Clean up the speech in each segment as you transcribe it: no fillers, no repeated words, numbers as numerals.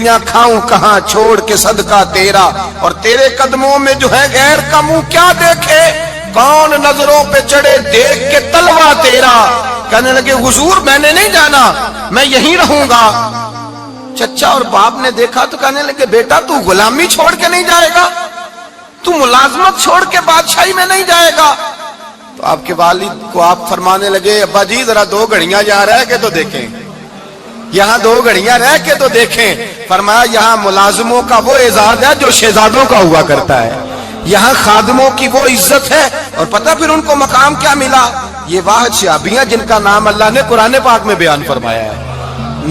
روٹیاں کھاؤں کہاں چھوڑ کے صدقہ تیرا، اور تیرے قدموں میں جو ہے غیر کا منہ کیا دیکھے، کون نظروں پہ چڑھے دیکھ کے تلوا تیرا۔ کہنے لگے حضور میں نے نہیں جانا، میں یہیں رہوں گا۔ چچا اور باپ نے دیکھا تو کہنے لگے بیٹا تو غلامی چھوڑ کے نہیں جائے گا، تو ملازمت چھوڑ کے بادشاہی میں نہیں جائے گا۔ تو آپ کے والد کو آپ فرمانے لگے ابا جی ذرا 2 گھڑیاں یہاں رہ کے تو دیکھیں، یہاں 2 گھڑیاں رہ کے تو دیکھیں۔ فرمایا یہاں ملازموں کا وہ اعزاز ہے جو شہزادوں کا ہوا کرتا ہے، یہاں خادموں کی وہ عزت ہے۔ اور پتہ پھر ان کو مقام کیا ملا، یہ واحد شعبیاں جن کا نام اللہ نے قرآن پاک میں بیان فرمایا ہے،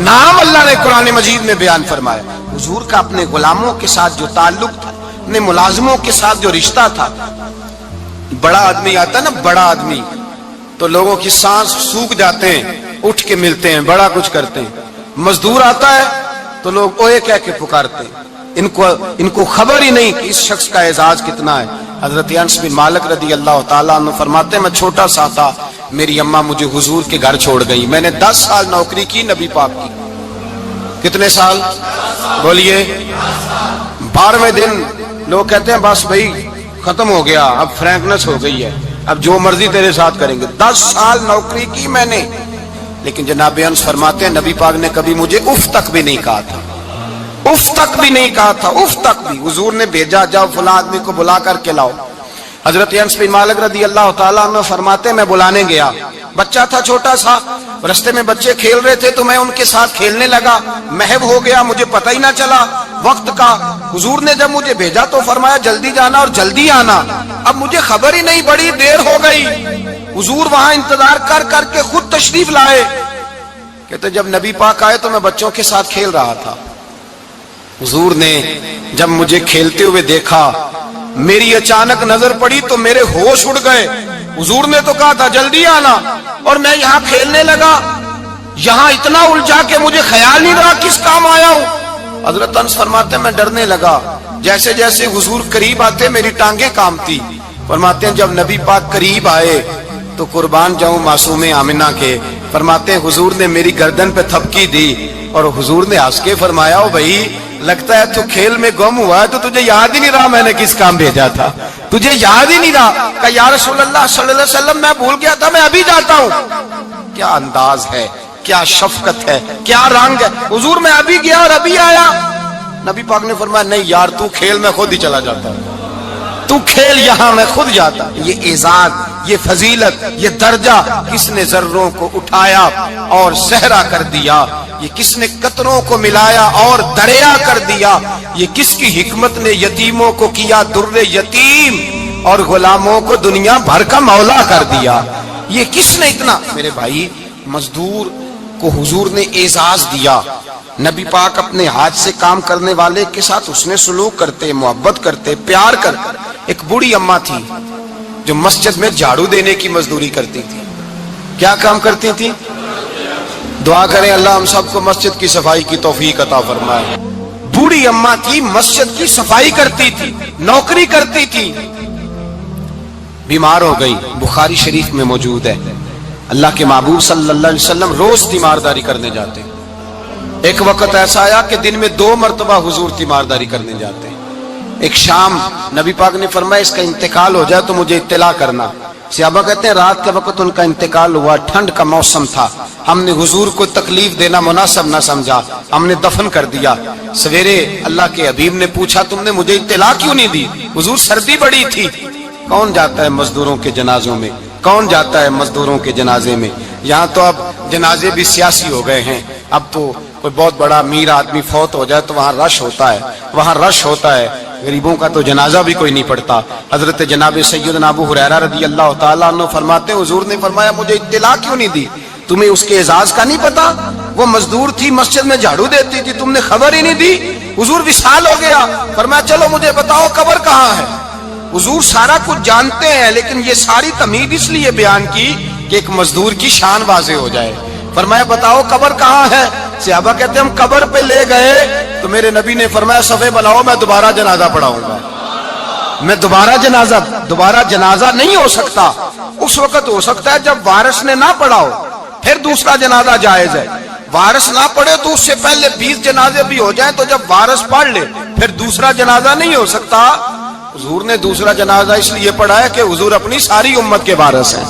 نام اللہ نے قرآن مجید میں بیان فرمایا۔ حضور کا اپنے غلاموں کے ساتھ جو تعلق تھا، اپنے ملازموں کے ساتھ جو رشتہ تھا، بڑا آدمی آتا ہے نا، بڑا آدمی تو لوگوں کی سانس سوکھ جاتے ہیں، اٹھ کے ملتے ہیں، بڑا کچھ کرتے ہیں۔ مزدور آتا ہے تو لوگ اوے کہہ کے پکارتے ہیں، ان کو خبر ہی نہیں کہ اس شخص کا اعزاز کتنا ہے۔ حضرت انس بن مالک رضی اللہ تعالیٰ عنہ فرماتے ہیں میں چھوٹا سا تھا، میری اماں مجھے حضور کے گھر چھوڑ گئی، میں نے 10 سال نوکری کی نبی پاک کی۔ کتنے سال بولیے؟ 12ویں دن لوگ کہتے ہیں بس بھائی ختم ہو گیا، اب فرینکنس ہو گئی ہے، اب جو مرضی تیرے ساتھ کریں گے۔ 10 سال نوکری کی میں نے، لیکن جناب انس فرماتے ہیں نبی پاک نے کبھی مجھے اف تک بھی نہیں کہا تھا، اف تک بھی نہیں کہا تھا، اف تک بھی۔ حضور نے بھیجا جاؤ فلاں آدمی کو بلا کر کے لاؤ۔ حضرت انس بن مالک رضی اللہ تعالیٰ عنہ فرماتے ہیں میں بلانے گیا، بچہ تھا چھوٹا سا، رستے میں بچے کھیل رہے تھے تو میں ان کے ساتھ کھیلنے لگا، محو ہو گیا، مجھے پتہ ہی نہ چلا وقت کا۔ حضور نے جب مجھے بھیجا تو فرمایا جلدی جانا اور جلدی آنا، اب مجھے خبر ہی نہیں، بڑی دیر ہو گئی۔ حضور وہاں انتظار کر کر کے خود تشریف لائے، کہتے جب نبی پاک آئے تو میں بچوں کے ساتھ کھیل رہا تھا، حضور نے جب مجھے کھیلتے ہوئے دیکھا، میری اچانک نظر پڑی تو میرے ہوش اڑ گئے۔ حضور نے تو کہا تھا جلدی آنا، اور میں یہاں کھیلنے لگا، یہاں اتنا الجھا کہ مجھے خیال نہیں رہا کس کام آیا ہوں۔ حضرت انس فرماتے ہیں میں ڈرنے لگا، جیسے جیسے حضور قریب آتے میری ٹانگیں کانپتی۔ فرماتے ہیں جب نبی پاک قریب آئے تو قربان جاؤں معصوم آمنہ کے، فرماتے ہیں حضور نے میری گردن پہ تھپکی دی اور حضور نے ہنس کے فرمایا او بھائی لگتا ہے تو کھیل میں گم ہوا ہے تو تجھے یاد ہی نہیں رہا میں نے کس کام بھیجا تھا، تجھے یاد ہی نہیں رہا۔ کہا یا رسول اللہ صلی اللہ علیہ وسلم میں بھول گیا تھا، میں ابھی جاتا ہوں۔ کیا انداز ہے، کیا شفقت ہے، کیا رنگ ہے۔ حضور میں ابھی گیا اور ابھی آیا۔ نبی پاک نے فرمایا نہیں یار تو کھیل میں خود ہی چلا جاتا، تو کھیل یہاں میں خود جاتا۔ یہ اعزاز، یہ فضیلت، یہ درجہ کس نے ذروں کو اٹھایا اور صحرا کر دیا، یہ کس نے قطروں کو ملایا اور دریا کر دیا، یہ کس کی حکمت نے یتیموں کو کیا در یتیم اور غلاموں کو دنیا بھر کا مولا کر دیا، یہ کس نے اتنا۔ میرے بھائی مزدور کو حضور نے اعزاز دیا، نبی پاک اپنے ہاتھ سے کام کرنے والے کے ساتھ اس نے سلوک کرتے، محبت کرتے، پیار کرتے۔ ایک بوڑھی اماں تھی جو مسجد میں جھاڑو دینے کی مزدوری کرتی تھی۔ کیا کام کرتی تھی؟ دعا کریں اللہ ہم سب کو مسجد کی صفائی کی توفیق عطا فرمائے۔ بوڑھی اماں تھی، مسجد کی صفائی کرتی تھی، نوکری کرتی تھی، بیمار ہو گئی، بخاری شریف میں موجود ہے۔ اللہ کے محبوب صلی اللہ علیہ وسلم روز تیمارداری کرنے جاتے۔ ایک وقت ایسا آیا کہ دن میں 2 مرتبہ حضور تیمارداری کرنے جاتے۔ ایک شام نبی پاک نے فرمایا اس کا انتقال ہو جائے تو مجھے اطلاع کرنا۔ صحابہ کہتے ہیں رات کے وقت ان کا انتقال ہوا، ٹھنڈ کا موسم تھا، ہم نے حضور کو تکلیف دینا مناسب نہ سمجھا، ہم نے دفن کر دیا۔ سویرے اللہ کے حبیب نے پوچھا تم نے مجھے اطلاع کیوں نہیں دی؟ حضور سردی بڑی تھی۔ کون جاتا ہے مزدوروں کے جنازوں میں؟ کون جاتا ہے مزدوروں کے جنازے میں؟ یہاں تو اب جنازے بھی سیاسی ہو گئے ہیں، اب تو کوئی بہت بڑا امیر آدمی فوت ہو جائے تو وہاں رش ہوتا ہے، وہاں رش ہوتا ہے، غریبوں کا تو جنازہ بھی کوئی نہیں پڑتا۔ حضرت جناب سیدنا ابو ہریرہ رضی اللہ تعالیٰ عنہ فرماتے ہیں حضور نے فرمایا مجھے اطلاع کیوں نہیں دی؟ تمہیں اس کے اعزاز کا نہیں پتا؟ وہ مزدور تھی، مسجد میں جھاڑو دیتی تھی، تم نے خبر ہی نہیں دی؟ حضور وصال ہو گیا، فرمایا چلو مجھے بتاؤ قبر کہاں ہے۔ حضور سارا کچھ جانتے ہیں لیکن یہ ساری تمہید اس لیے بیان کی کہ ایک مزدور کی شان واضح ہو جائے۔ فرمایا بتاؤ قبر کہاں ہے؟ صحابہ کہتے ہیں ہم قبر پہ لے گئے تو میرے نبی نے فرمایا صفے بناؤ میں دوبارہ جنازہ پڑھاؤں گا۔ میں دوبارہ جنازہ نہیں ہو سکتا، اس وقت ہو سکتا ہے جب وارث نے نہ پڑھاؤ، پھر دوسرا جنازہ جائز ہے۔ وارث نہ پڑھے تو اس سے پہلے 20 جنازے بھی ہو جائیں تو جب وارث پڑھ لے پھر دوسرا جنازہ نہیں ہو سکتا. حضور نے دوسرا جنازہ اس لیے پڑھایا کہ حضور اپنی ساری امت کے وارث ہیں.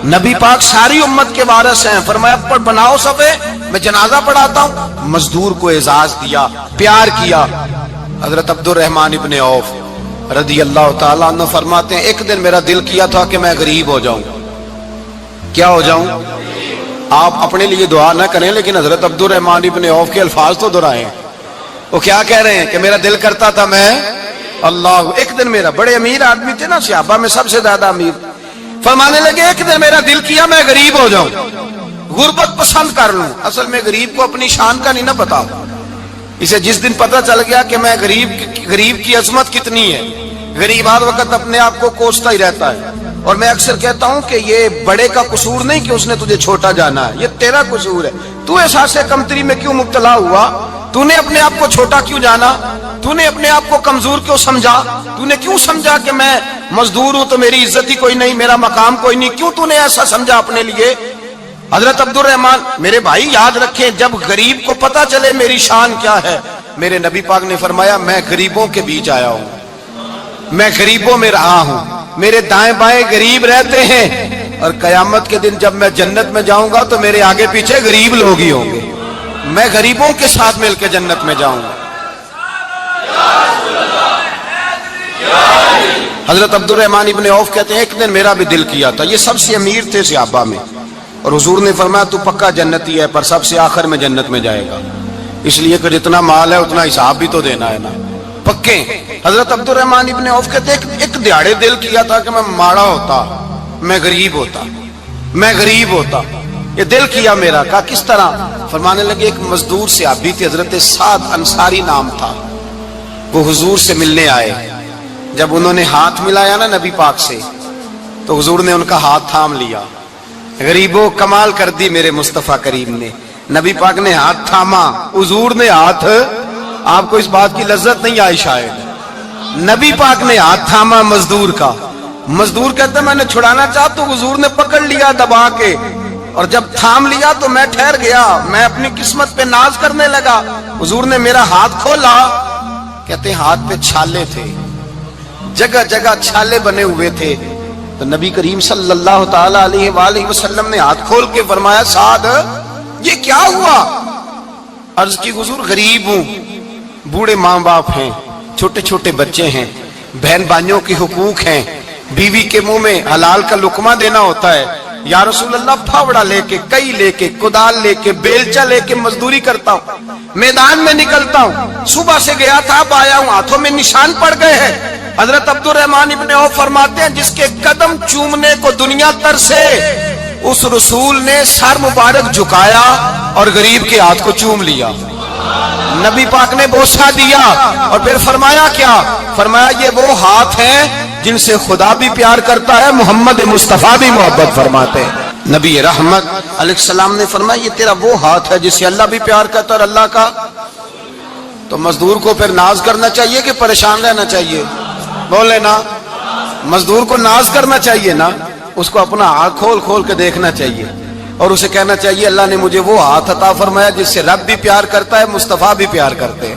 نبی پاک ساری امت کے وارث ہیں. فرمایا پر بناؤ صفے، میں جنازہ پڑھاتا ہوں. مزدور کو اعزاز دیا، پیار کیا. حضرت عبد الرحمن ابن عوف رضی اللہ تعالیٰ عنہ فرماتے ہیں ایک دن میرا دل کیا تھا کہ میں غریب ہو جاؤں. کیا ہو جاؤں؟ آپ اپنے لیے دعا نہ کریں لیکن حضرت عبد الرحمن ابن عوف کے الفاظ تو دہرائیں. وہ کیا کہہ رہے ہیں کہ میرا دل کرتا تھا میں اللہ. ایک دن میرا، بڑے امیر آدمی تھے نا صحابہ میں سب سے زیادہ امیر، فرمانے لگے ایک دن میرا دل کیا میں غریب ہو جاؤں، غربت پسند کر لوں. اصل میں غریب کو اپنی شان کا نہیں نہ پتا. اسے جس دن پتہ چل گیا کہ میں غریب کی عظمت کتنی ہے، غریب ہر وقت اپنے آپ کو کوستا ہی رہتا ہے. اور میں اکثر کہتا ہوں کہ یہ بڑے کا قصور نہیں کہ اس نے تجھے چھوٹا جانا ہے، یہ تیرا قصور ہے. تو احساس کمتری میں کیوں مبتلا ہوا؟ تو نے اپنے آپ کو چھوٹا کیوں جانا؟ تو نے اپنے آپ کو کمزور کیوں سمجھا؟ تو نے کیوں سمجھا کہ میں مزدور ہوں تو میری عزت ہی کوئی نہیں، میرا مقام کوئی نہیں؟ کیوں تو نے ایسا سمجھا اپنے لیے؟ حضرت عبد الرحمن میرے بھائی یاد رکھیں، جب غریب کو پتہ چلے میری شان کیا ہے، میرے نبی پاک نے فرمایا میں غریبوں کے بیچ آیا ہوں، میں غریبوں میں رہا ہوں، میرے دائیں بائیں غریب رہتے ہیں، اور قیامت کے دن جب میں جنت میں جاؤں گا تو میرے آگے پیچھے غریب لوگ ہی ہوں گے. میں غریبوں کے ساتھ مل کے جنت میں جاؤں گا. حضرت عبد الرحمن ابن عوف کہتے ہیں ایک دن میرا بھی دل کیا تھا. یہ سب سے امیر تھے صحابہ میں، اور حضور نے فرمایا تو پکا جنتی ہے پر سب سے آخر میں جنت میں جائے گا، اس لیے کہ جتنا مال ہے اتنا حساب بھی تو دینا ہے نا، پکے. حضرت عبد الرحمن ابن عوف کہتے ہیں ایک دیہڑے دل کیا تھا کہ میں ماڑا ہوتا، میں غریب ہوتا، میں غریب ہوتا. یہ دل کیا میرا. کہا کس طرح؟ فرمانے لگے ایک مزدور صحابی تھے حضرت سعد انصاری نام تھا، وہ حضور سے ملنے آئے. جب انہوں نے ہاتھ ملایا نا نبی پاک سے تو حضور نے ان کا ہاتھ تھام لیا. غریبوں کمال کر دی میرے مصطفیٰ کریم نے. نبی پاک نے ہاتھ تھاما، حضور نے ہاتھ، آپ کو اس بات کی لذت نہیں آئی شاید، نبی پاک نے ہاتھ تھاما مزدور کا. مزدور کہتا میں نے چھڑانا چاہا تو حضور نے پکڑ لیا دبا کے، اور جب تھام لیا تو میں ٹھہر گیا، میں اپنی قسمت پہ ناز کرنے لگا. حضور نے میرا ہاتھ کھولا. کہتے ہاتھ پہ چھالے تھے، جگہ جگہ چھالے بنے ہوئے تھے. تو نبی کریم صلی اللہ تعالی علیہ وآلہ وسلم نے ہاتھ کھول کے فرمایا سعد یہ کیا ہوا؟ عرض کی حضور غریب ہوں، بوڑھے ماں باپ ہیں، چھوٹے چھوٹے بچے ہیں، بہن بھائیوں کے حقوق ہیں، بیوی کے منہ میں حلال کا لقمہ دینا ہوتا ہے. یا رسول اللہ پھاوڑا لے کے، کئی لے کے، کدال لے کے، بیلچا لے کے مزدوری کرتا ہوں، میدان میں نکلتا ہوں، صبح سے گیا تھا اب آیا ہوں، ہاتھوں میں نشان پڑ گئے ہیں. حضرت عبد الرحمن ابن عوف فرماتے ہیں جس کے قدم چومنے کو دنیا ترسے، اس رسول نے سر مبارک جھکایا اور غریب کے ہاتھ کو چوم لیا. نبی پاک نے بوسہ دیا اور پھر فرمایا کیا؟ فرمایا یہ وہ ہاتھ ہیں جن سے خدا بھی پیار کرتا ہے، محمد مصطفیٰ بھی محبت فرماتے ہیں. نبی رحمت علیہ السلام نے فرمایا یہ تیرا وہ ہاتھ ہے جس سے اللہ بھی پیار کرتا ہے اور اللہ کا. تو مزدور کو پھر ناز کرنا چاہیے کہ پریشان رہنا چاہیے؟ بولے نا، مزدور کو ناز کرنا چاہیے نا، اس کو اپنا ہاتھ کھول کھول کے دیکھنا چاہیے اور اسے کہنا چاہیے اللہ نے مجھے وہ ہاتھ عطا فرمایا جس سے رب بھی پیار کرتا ہے، مصطفیٰ بھی پیار کرتے ہیں.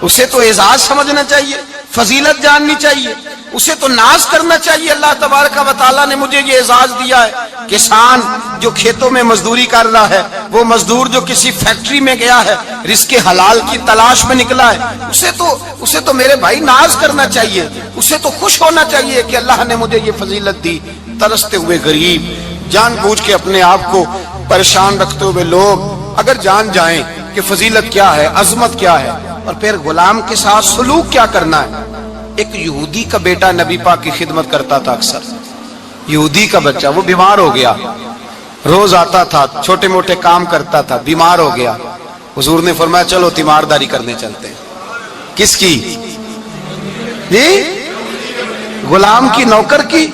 اسے تو اعزاز سمجھنا چاہیے، فضیلت جاننی چاہیے، اسے تو ناز کرنا چاہیے. اللہ تبارک و تعالیٰ نے مجھے یہ اعزاز دیا ہے. کسان جو کھیتوں میں مزدوری کر رہا ہے، وہ مزدور جو کسی فیکٹری میں گیا ہے، رزق حلال کی تلاش میں نکلا ہے، اسے تو میرے بھائی ناز کرنا چاہیے، اسے تو خوش ہونا چاہیے کہ اللہ نے مجھے یہ فضیلت دی. ترستے ہوئے غریب، جان بوجھ کے اپنے آپ کو پریشان رکھتے ہوئے لوگ اگر جان جائیں کہ فضیلت کیا ہے، عظمت کیا ہے، اور پھر غلام کے ساتھ سلوک کیا کرنا ہے. ایک یہودی کا بیٹا نبی پاک کی خدمت کرتا تھا اکثر. یہودی کا بچہ، وہ بیمار ہو گیا، روز آتا تھا، چھوٹے موٹے کام کرتا تھا، بیمار ہو گیا. حضور نے فرمایا چلو تیمارداری کرنے چلتے ہیں. کس کی؟ جی غلام کی، نوکر کی.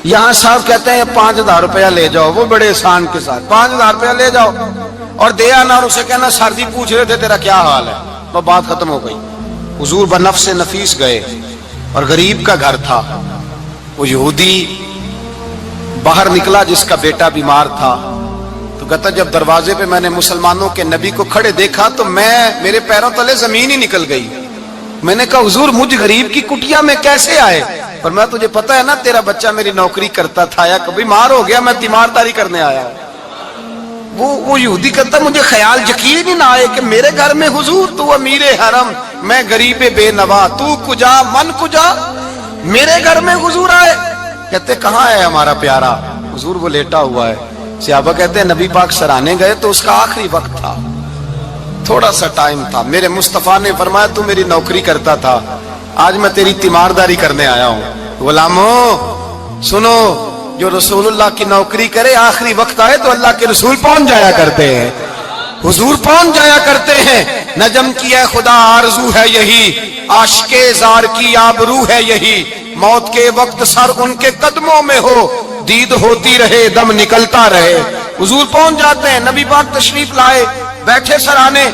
یہاں صاحب کہتے ہیں 5000 روپیہ لے جاؤ، وہ بڑے احسان کے ساتھ 5000 روپیہ لے جاؤ اور دے آنا، اور اسے کہنا سردی پوچھ رہے تھے تیرا کیا حال ہے، تو بات ختم ہو گئی. حضور بنفس نفیس گئے اور غریب کا گھر تھا. وہ یہودی باہر نکلا جس کا بیٹا بیمار تھا، تو تو کہتا جب دروازے پہ میں نے مسلمانوں کے نبی کو کھڑے دیکھا تو میرے پیروں تلے زمین ہی نکل گئی. میں نے کہا حضور مجھ غریب کی کٹیا میں کیسے آئے؟ پر میں تجھے پتا ہے نا تیرا بچہ میری نوکری کرتا تھا یا کبھی مار ہو گیا میں تیمارداری کرنے آیا. وہ یہودی کہتا مجھے خیال یقین ہی نہ آئے کہ میرے گھر میں حضور تو امیر حرم میں غریب بے نوا تو کجا من کجا میرے گھر میں حضور آئے. کہتے کہاں ہے ہمارا پیارا؟ حضور وہ لیٹا ہوا ہے. صحابہ کہتے ہیں نبی پاک سرانے گئے تو اس کا آخری وقت تھا, تھوڑا سا ٹائم تھا. میرے مصطفیٰ نے فرمایا تو میری نوکری کرتا تھا, آج میں تیری تیمارداری کرنے آیا ہوں. غلاموں سنو, جو رسول اللہ کی نوکری کرے آخری وقت آئے تو اللہ کے رسول پہنچ جایا کرتے ہیں, حضور پہنچ جایا کرتے ہیں. نجم کی ہے خدا آرزو ہے یہی, عاشق زار کی آبرو ہے یہی, موت کے وقت سر ان کے قدموں میں ہو, دید ہوتی رہے دم نکلتا رہے. حضور پہنچ جاتے ہیں. نبی پاک تشریف لائے, بیٹھے سرانے.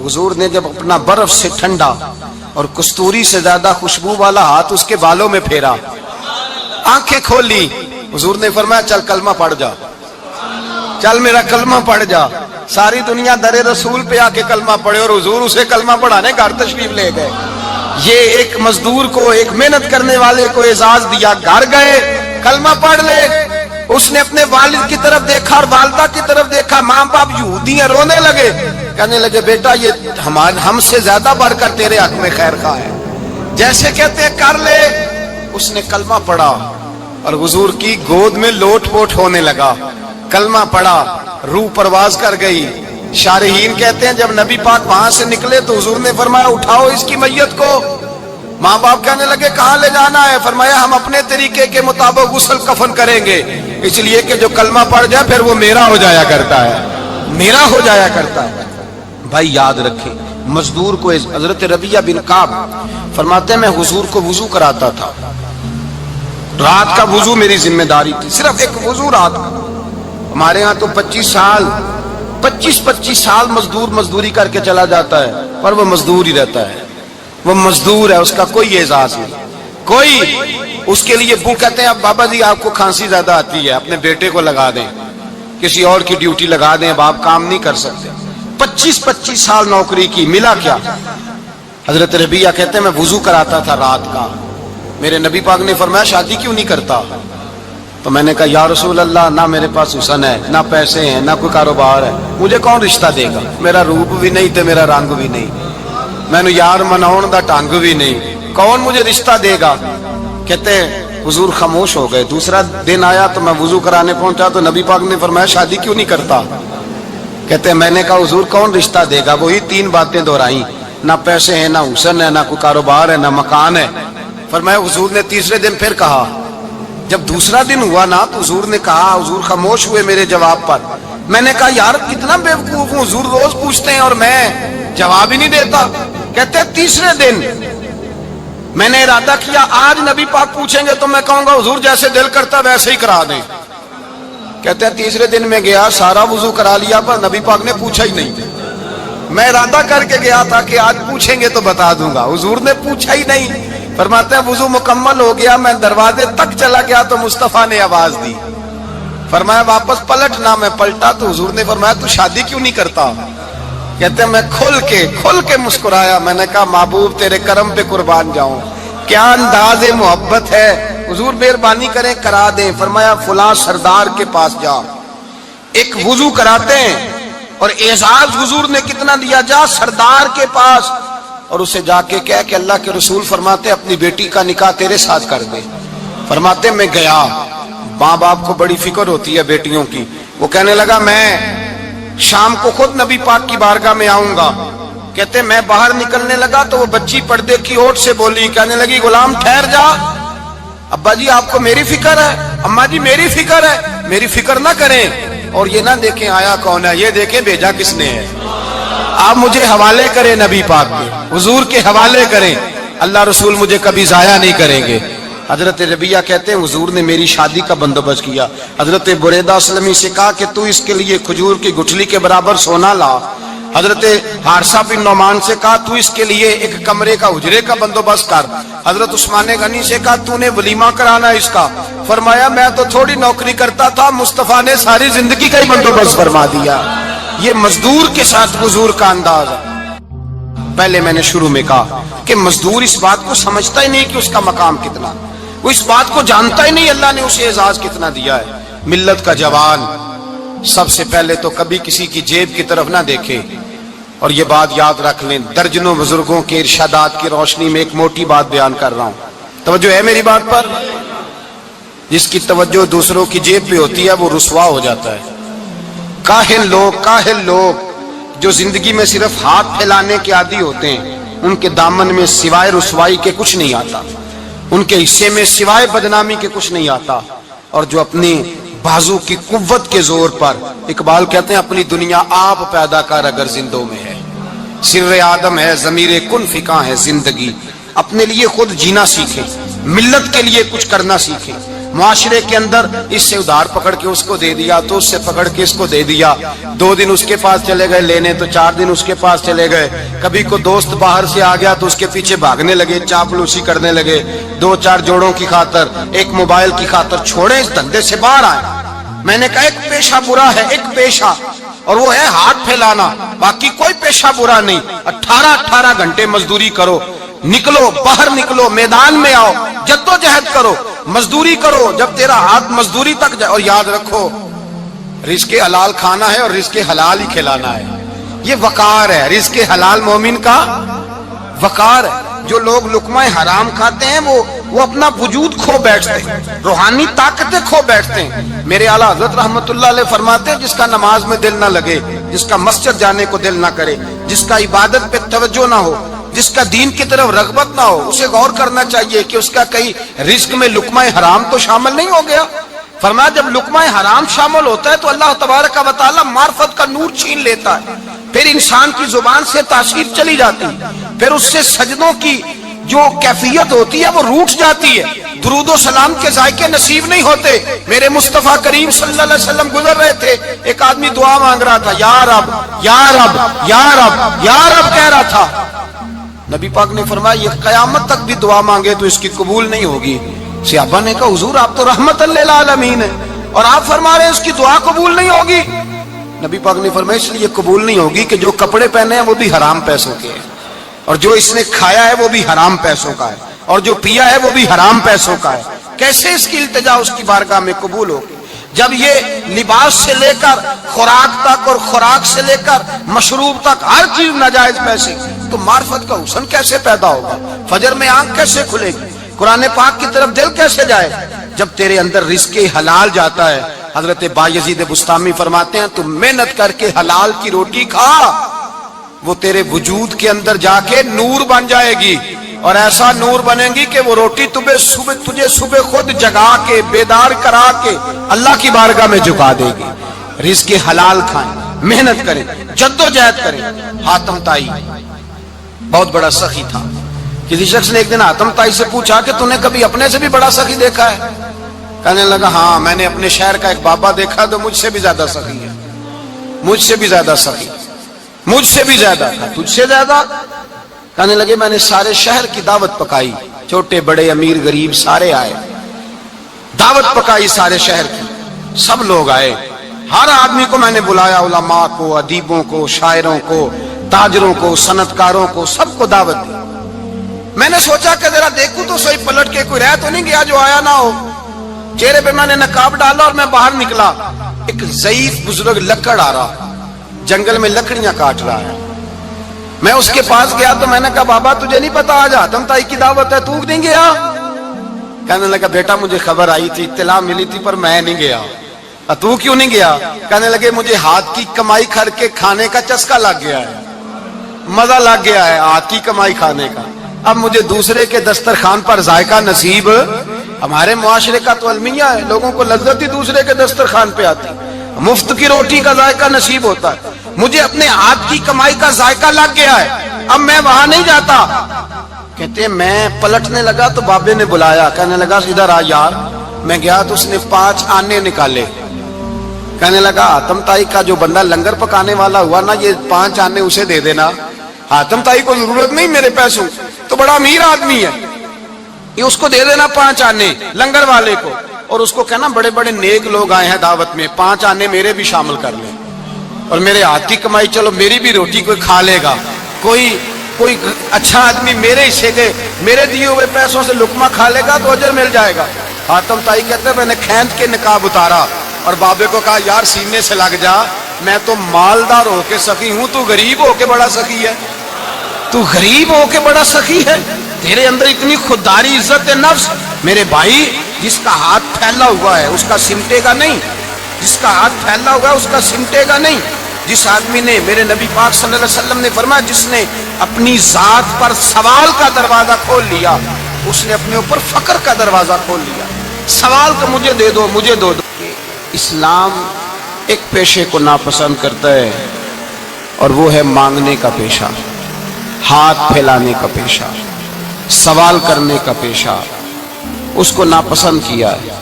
حضور نے جب اپنا برف سے ٹھنڈا اور کستوری سے زیادہ خوشبو والا ہاتھ اس کے بالوں میں پھیرا, آنکھیں کھولی, حضور نے فرمایا چل کلمہ پڑھ جا, چل میرا کلمہ پڑھ جا. ساری دنیا در رسول پہ آ کے کلمہ پڑھے اور حضور اسے کلمہ پڑھانے گھر تشریف لے گئے. یہ ایک مزدور کو, ایک محنت کرنے والے کو اعزاز دیا. گھر گئے, کلمہ پڑھ لے. اس نے اپنے والد کی طرف دیکھا اور والدہ کی طرف دیکھا, ماں باپ یہودی ہیں, رونے لگے. کہنے لگے بیٹا یہ ہم سے زیادہ بڑھ کر تیرے حق میں خیر خواہ ہے, جیسے کہتے کر لے. اس نے کلمہ پڑھا اور حضور کی گود میں لوٹ پوٹ ہونے لگا. کلمہ پڑھا, روح پرواز کر گئی. شارحین کہتے ہیں جب نبی پاک وہاں سے نکلے تو حضور نے فرمایا اٹھاؤ اس کی میت کو. ماں باپ کہنے لگے کہاں لے جانا ہے؟ فرمایا ہم اپنے طریقے کے مطابق غسل کفن کریں گے, اس لیے کہ جو کلمہ پڑھ جائے پھر وہ میرا ہو جایا کرتا ہے, میرا ہو جایا کرتا ہے. بھائی یاد رکھیں, مزدور کو حضرت ربیعہ بن کعب فرماتے ہیں میں حضور کو وضو کراتا تھا, رات کا وضو میری ذمہ داری تھی, صرف ایک وضو رات کا. ہمارے ہاں تو 25 سال مزدور مزدوری کر کے چلا جاتا ہے, پر وہ مزدور ہی رہتا ہے, وہ مزدور ہے, اس کا کوئی اعزاز نہیں, کوئی. اس کے لیے وہ کہتے ہیں اب بابا جی آپ کو کھانسی زیادہ آتی ہے, اپنے بیٹے کو لگا دیں, کسی اور کی ڈیوٹی لگا دیں, اب آپ کام نہیں کر سکتے. 25 سال نوکری کی, ملا کیا؟ حضرت ربیعہ کہتے ہیں میں وضو کراتا تھا رات کا. میرے نبی پاک نے فرمایا شادی کیوں نہیں کرتا؟ تو میں نے کہا یا رسول اللہ نہ میرے پاس حسن ہے, نہ پیسے ہیں, نہ کوئی کاروبار ہے, مجھے کون رشتہ دے گا؟ میرا روپ بھی نہیں تے میرا رنگ بھی نہیں, میں نے یار مناؤن دا ٹانگ بھی نہیں, کون مجھے رشتہ دے گا؟ کہتے ہیں حضور خاموش ہو گئے. دوسرا دن آیا تو میں وضو کرانے پہنچا تو نبی پاک نے فرمایا شادی کیوں نہیں کرتا؟ کہتے ہیں میں نے کہا حضور کون رشتہ دے گا؟ وہی 3 باتیں دہرائیں, نہ پیسے ہیں, نہ حسن ہے, نہ کوئی کاروبار ہے, نہ مکان ہے. فرمایا حضور نے تیسرے دن پھر کہا. جب دوسرا دن ہوا نا تو حضور نے کہا, حضور خاموش ہوئے میرے جواب پر. میں نے کہا یار کتنا بیوقوف ہوں, حضور روز پوچھتے ہیں اور میں جواب ہی نہیں دیتا. کہتے ہیں تیسرے دن میں نے ارادہ کیا آج نبی پاک پوچھیں گے تو میں کہوں گا حضور جیسے دل کرتا ویسے ہی کرا دیں. کہتے ہیں تیسرے دن میں گیا, سارا وضو کرا لیا, پر نبی پاک نے پوچھا ہی نہیں. میں ارادہ کر کے گیا تھا کہ آج پوچھیں گے تو بتا دوں گا, حضور نے پوچھا ہی نہیں. فرماتے ہیں وضو مکمل ہو گیا, میں دروازے تک چلا گیا تو مصطفیٰ نے آواز دی. فرمایا واپس پلٹنا, میں پلٹا تو حضور نے فرمایا تو شادی کیوں نہیں کرتا؟ کہتے ہیں میں کھل کے مسکرایا. میں نے کہا محبوب تیرے کرم پہ قربان جاؤں, کیا انداز محبت ہے, حضور مہربانی کریں کرا دیں. فرمایا فلاں سردار کے پاس جا, ایک وضو کراتے ہیں, اور اعزاز حضور نے کتنا دیا, جا سردار کے پاس اور اسے جا کے کہہ کہ اللہ کے رسول فرماتے اپنی بیٹی کا نکاح تیرے ساتھ کر دے. فرماتے میں گیا, ماں باپ کو بڑی فکر ہوتی ہے بیٹیوں کی. وہ کہنے لگا میں شام کو خود نبی پاک کی بارگاہ میں آؤں گا. کہتے میں باہر نکلنے لگا تو وہ بچی پردے کی اوٹ سے بولی, کہنے لگی غلام ٹھہر جا, ابا جی آپ کو میری فکر ہے, اماں جی میری فکر ہے, میری فکر نہ کریں اور یہ نہ دیکھیں آیا کون ہے, یہ دیکھیں بھیجا کس نے ہے. آپ مجھے حوالے کریں نبی پاک کے, حضور کے حوالے کریں, اللہ رسول مجھے کبھی ضائع نہیں کریں گے. حضرت ربیعہ کہتے ہیں حضور نے میری شادی کا بندوبست کیا. حضرت بریدہ اسلمی سے کہا کہ تو اس کے لیے کھجور کی گٹھلی کے برابر سونا لا. حضرت حارثہ بن نعمان سے کہا تو اس کے لیے ایک کمرے کا حجرے کا بندوبست کر. حضرت عثمان غنی سے کہا تو نے ولیمہ کرانا اس کا. فرمایا میں تو تھوڑی نوکری کرتا تھا, مصطفیٰ نے ساری زندگی کا ہی بندوبست فرما دیا. یہ مزدور کے ساتھ حضور کا انداز ہے. پہلے میں نے شروع میں کہا کہ مزدور اس بات کو سمجھتا ہی نہیں کہ اس کا مقام کتنا, وہ اس بات کو جانتا ہی نہیں اللہ نے اسے اعزاز کتنا دیا ہے. ملت کا جوان سب سے پہلے تو کبھی کسی کی جیب کی طرف نہ دیکھے. اور یہ بات یاد رکھ لیں, درجنوں بزرگوں کے ارشادات کی روشنی میں ایک موٹی بات بیان کر رہا ہوں. توجہ ہے میری بات پر؟ جس کی توجہ دوسروں کی جیب پہ ہوتی ہے وہ رسوا ہو جاتا ہے. کاہل لوگ جو زندگی میں صرف ہاتھ پھیلانے کے عادی ہوتے ہیں, ان کے دامن میں سوائے رسوائی کے کچھ نہیں آتا, ان کے حصے میں سوائے بدنامی کے کچھ نہیں آتا. اور جو اپنی بازو کی قوت کے زور پر, اقبال کہتے ہیں اپنی دنیا آپ پیدا کر اگر زندوں میں ہے, سر آدم ہے ضمیر کن فکاں ہے زندگی. اپنے لیے خود جینا سیکھیں, ملت کے لیے کچھ کرنا سیکھیں. معاشرے کے اندر اس سے ادھار پکڑ کے اس کو دے دیا, تو اس سے پکڑ کے اس کو دے دیا. 2 دن اس کے پاس چلے گئے لینے, تو 4 دن اس کے پاس چلے گئے. کبھی کو دوست باہر سے آ گیا تو اس کے پیچھے بھاگنے لگے, چاپلوسی کرنے لگے. 2-4 جوڑوں کی خاطر, ایک موبائل کی خاطر چھوڑیں اس دھندے سے باہر آئیں. میں نے کہا ایک پیشہ برا ہے, ایک پیشہ, اور وہ ہے ہاتھ پھیلانا. باقی کوئی پیشہ برا نہیں. 18 گھنٹے مزدوری کرو, نکلو باہر, نکلو میدان میں آؤ, جدوجہد کرو, مزدوری کرو جب تیرا ہاتھ مزدوری تک جائے. اور یاد رکھو رزق حلال کھانا ہے اور رزق حلال ہی کھلانا ہے. یہ وقار ہے, رزق حلال مومن کا وقار ہے. جو لوگ لقمہ حرام کھاتے ہیں وہ اپنا وجود کھو بیٹھتے ہیں, روحانی طاقتیں کھو بیٹھتے ہیں. میرے اعلیٰ حضرت رحمت اللہ علیہ فرماتے ہیں جس کا نماز میں دل نہ لگے, جس کا مسجد جانے کو دل نہ کرے, جس کا عبادت پہ توجہ نہ ہو, جس کا دین کی طرف رغبت نہ ہو, اسے غور کرنا چاہیے کہ اس کا کئی رزق میں لقمہ حرام تو شامل نہیں ہو گیا. فرمایا جب لقمہ حرام شامل ہوتا ہے تو اللہ تبارک و تعالی معرفت کا نور چھین لیتا ہے, پھر انسان کی زبان سے تاثیر چلی جاتی ہے, پھر اس سے سجدوں کی جو کیفیت ہوتی ہے وہ روٹ جاتی ہے, درود و سلام کے ذائقے نصیب نہیں ہوتے. میرے مصطفیٰ کریم صلی اللہ علیہ وسلم گزر رہے تھے, ایک آدمی دعا مانگ رہا تھا, یا رب یا رب یا رب یا رب کہہ رہا تھا. نبی پاک نے فرمایا یہ قیامت تک بھی دعا مانگے تو اس کی قبول نہیں ہوگی. صحابہ نے کہا حضور آپ تو رحمت للعالمین ہیں اور آپ فرما رہے ہیں اس کی دعا قبول نہیں ہوگی. نبی پاک نے فرمایا اس لیے قبول نہیں ہوگی کہ جو کپڑے پہنے ہیں وہ بھی حرام پیسوں کے ہیں, اور جو اس نے کھایا ہے وہ بھی حرام پیسوں کا ہے, اور جو پیا ہے وہ بھی حرام پیسوں کا ہے. کیسے اس کی التجا اس کی بارگاہ میں قبول ہوگی جب یہ لباس سے لے کر خوراک تک اور خوراک سے لے کر مشروب تک ہر چیز ناجائز پیسے. تو معرفت کا حسن کیسے پیدا ہوگا, فجر میں آنکھ کیسے کھلے گی, قرآن پاک کی طرف دل کیسے جائے جب تیرے اندر رزق حلال جاتا ہے. حضرت بایزید بستامی فرماتے ہیں تو محنت کر کے حلال کی روٹی کھا, وہ تیرے وجود کے اندر جا کے نور بن جائے گی, اور ایسا نور بنے گی کہ وہ روٹی تجھے صبح خود جگا کے بیدار کرا کے اللہ کی بارگاہ میں جھکا دے گی. رزق حلال کھائیں, محنت کریں, جدوجہد کریں. حاتم طائی بہت بڑا سخی تھا. کسی شخص نے ایک دن حاتم طائی سے پوچھا کہ تو نے کبھی اپنے سے بھی بڑا سخی دیکھا ہے؟ کہنے لگا ہاں میں نے اپنے شہر کا ایک بابا دیکھا تو مجھ سے بھی زیادہ سخی ہے, مجھ سے بھی زیادہ سخی, مجھ سے بھی زیادہ تھا, تجھ سے زیادہ. کہنے لگے میں نے سارے شہر کی دعوت پکائی, چھوٹے بڑے امیر غریب سارے آئے, دعوت پکائی سارے شہر کی, سب لوگ آئے, ہر آدمی کو میں نے بلایا, علماء کو, ادیبوں کو, شاعروں کو, تاجروں کو, صنعت کاروں کو, سب کو دعوت دی. میں نے سوچا کہ ذرا دیکھوں تو صحیح پلٹ کے کوئی رہ تو نہیں گیا جو آیا نہ ہو. چہرے پہ میں نے نقاب ڈالا اور میں باہر نکلا. ایک ضعیف بزرگ لکڑ آ رہا, جنگل میں لکڑیاں کاٹ رہا ہے. میں اس کے پاس گیا تو میں نے کہا بابا تجھے نہیں پتا آج حاتم طائی کی دعوت ہے, تو نہیں گیا؟ کہنے لگا بیٹا مجھے خبر آئی تھی, اطلاع ملی تھی, پر میں نہیں گیا. تو کیوں نہیں گیا؟ کہنے لگے مجھے ہاتھ کی کمائی کر کے کھانے کا چسکا لگ گیا ہے, مزہ لگ گیا ہے ہاتھ کی کمائی کھانے کا. اب مجھے دوسرے کے دسترخوان پر ذائقہ نصیب, ہمارے معاشرے کا تو المیہ ہے, لوگوں کو لذت ہی دوسرے کے دسترخوان پہ آتی, مفت کی روٹی کا ذائقہ نصیب ہوتا ہے. مجھے اپنے ہاتھ کی کمائی کا ذائقہ لگ گیا ہے, اب میں وہاں نہیں جاتا. کہتے ہیں میں پلٹنے لگا تو بابے نے بلایا, کہنے لگا ادھر آ یار. میں گیا تو اس نے 5 آنے نکالے. کہنے لگا حاتم تائی کا جو بندہ لنگر پکانے والا ہوا نا، یہ 5 آنے اسے دے دینا، حاتم تائی کو ضرورت نہیں میرے پیسوں، تو بڑا امیر آدمی ہے، یہ اس کو دے دینا 5 آنے لنگر والے کو، اور اس کو کہنا بڑے بڑے نیک لوگ آئے ہیں دعوت میں، 5 آنے میرے بھی شامل کر لیں، اور میرے ہاتھ کی کمائی چلو میری بھی روٹی کوئی کھا لے گا، کوئی اچھا آدمی میرے حصے کے میرے دیے ہوئے پیسوں سے لقمہ کھا لے گا تو اجر مل جائے گا۔ حاتم تائی کہتے ہیں میں نے کھینچ کے نقاب اتارا اور بابے کو کہا یار سینے سے لگ جا، میں تو مالدار ہو کے سخی ہوں، تو غریب ہو کے بڑا سخی ہے، تو غریب ہو کے بڑا سخی ہے، تیرے اندر اتنی خودداری عزت نفس۔ میرے بھائی جس کا ہاتھ پھیلا ہوا ہے اس کا سمٹے گا نہیں، جس کا ہاتھ پھیلا ہوا ہے اس کا سمٹے گا نہیں۔ جس آدمی نے، میرے نبی پاک صلی اللہ علیہ وسلم نے فرمایا جس نے اپنی ذات پر سوال کا دروازہ کھول لیا، اس نے اپنے اوپر فقر کا دروازہ کھول لیا، سوال کا مجھے دے دو مجھے دو۔ اسلام ایک پیشے کو ناپسند کرتا ہے اور وہ ہے مانگنے کا پیشہ، ہاتھ پھیلانے کا پیشہ، سوال کرنے کا پیشہ، اس کو ناپسند کیا ہے۔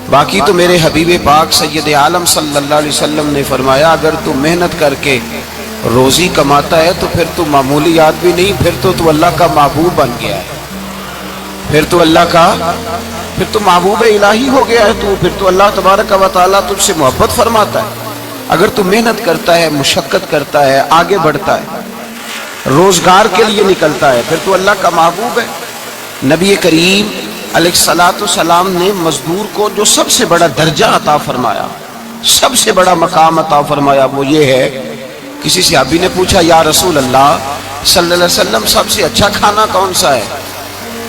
باقی تو میرے حبیب پاک سید عالم صلی اللہ علیہ وسلم نے فرمایا اگر تو محنت کر کے روزی کماتا ہے تو پھر تو معمولی آدمی نہیں، پھر تو اللہ کا محبوب بن گیا ہے، پھر تو محبوب الہی ہو گیا ہے، پھر تو اللہ تبارک و تعالیٰ تجھ سے محبت فرماتا ہے۔ اگر تو محنت کرتا ہے، مشقت کرتا ہے، آگے بڑھتا ہے، روزگار کے لیے نکلتا ہے، پھر تو اللہ کا محبوب ہے۔ نبی کریم علیہ الصلوۃ والسلام نے مزدور کو جو سب سے بڑا درجہ عطا فرمایا، سب سے بڑا مقام عطا فرمایا، وہ یہ ہے، کسی صحابی نے پوچھا یا رسول اللہ صلی اللہ علیہ وسلم سب سے اچھا کھانا کون سا ہے؟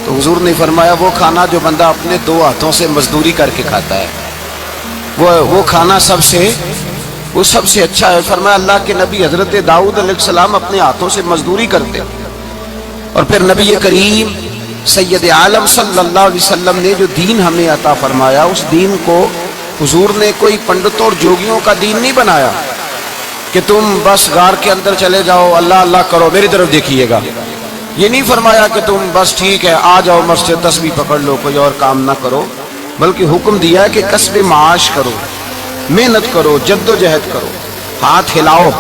تو حضور نے فرمایا وہ کھانا جو بندہ اپنے 2 ہاتھوں سے مزدوری کر کے کھاتا ہے، وہ کھانا سب سے اچھا ہے۔ فرمایا اللہ کے نبی حضرت داؤد علیہ السلام اپنے ہاتھوں سے مزدوری کرتے، اور پھر نبی کریم سید عالم صلی اللہ علیہ وسلم نے جو دین ہمیں عطا فرمایا، اس دین کو حضور نے کوئی پنڈتوں اور جوگیوں کا دین نہیں بنایا کہ تم بس غار کے اندر چلے جاؤ اللہ اللہ کرو میری طرف دیکھیے گا، یہ نہیں فرمایا کہ تم بس ٹھیک ہے آ جاؤ مسجد تسبیح پکڑ لو کوئی اور کام نہ کرو، بلکہ حکم دیا ہے کہ کسب معاش کرو، محنت کرو، جد و جہد کرو، ہاتھ ہلاؤ۔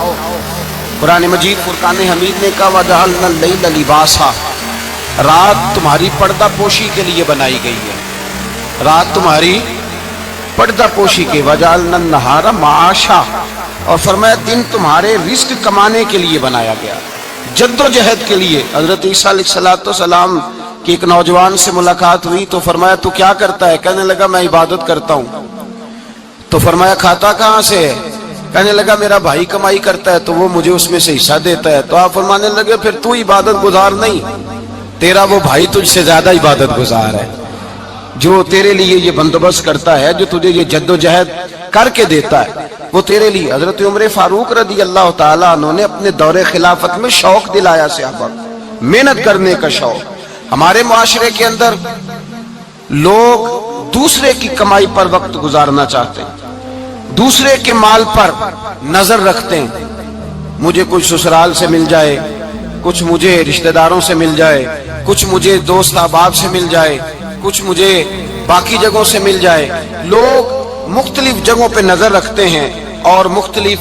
قرآن مجید فرقان حمید نے کہا وَجَعَلْنَا اللَّيْلَ لِبَاسًا، رات تمہاری پردہ پوشی کے لیے بنائی گئی ہے، رات تمہاری پردہ پوشی کے، وَجَعَلْنَا النَّهَارَ مَعَاشًا، اور فرمایا دن تمہارے رزق کمانے کے لیے بنایا گیا، جد و جہد کے لیے۔ حضرت عیسیٰ علیہ السلام کی ایک نوجوان سے ملاقات ہوئی تو فرمایا تو کیا کرتا ہے؟ کہنے لگا میں عبادت کرتا ہوں۔ تو فرمایا کھاتا کہاں سے ہے؟ کہنے لگا میرا بھائی کمائی کرتا ہے تو وہ مجھے اس میں سے حصہ دیتا ہے۔ تو آپ فرمانے لگے پھر تو عبادت گزار نہیں، تیرا وہ بھائی تجھ سے زیادہ عبادت گزار ہے، جو تیرے لیے یہ بندوبست کرتا ہے، جو تجھے یہ جد و جہد کر کے دیتا ہے، وہ تیرے لیے۔ حضرت عمر فاروق رضی اللہ تعالیٰ عنہ نے اپنے دور خلافت میں شوق دلایا صحابہ، محنت کرنے کا شوق۔ ہمارے معاشرے کے اندر لوگ دوسرے کی کمائی پر وقت گزارنا چاہتے ہیں، دوسرے کے مال پر نظر رکھتے ہیں، مجھے کچھ سسرال سے مل جائے، کچھ مجھے رشتہ داروں سے مل جائے، کچھ مجھے دوست احباب سے مل جائے، کچھ مجھے باقی جگہوں سے مل جائے۔ لوگ مختلف جگہوں پہ نظر رکھتے ہیں اور مختلف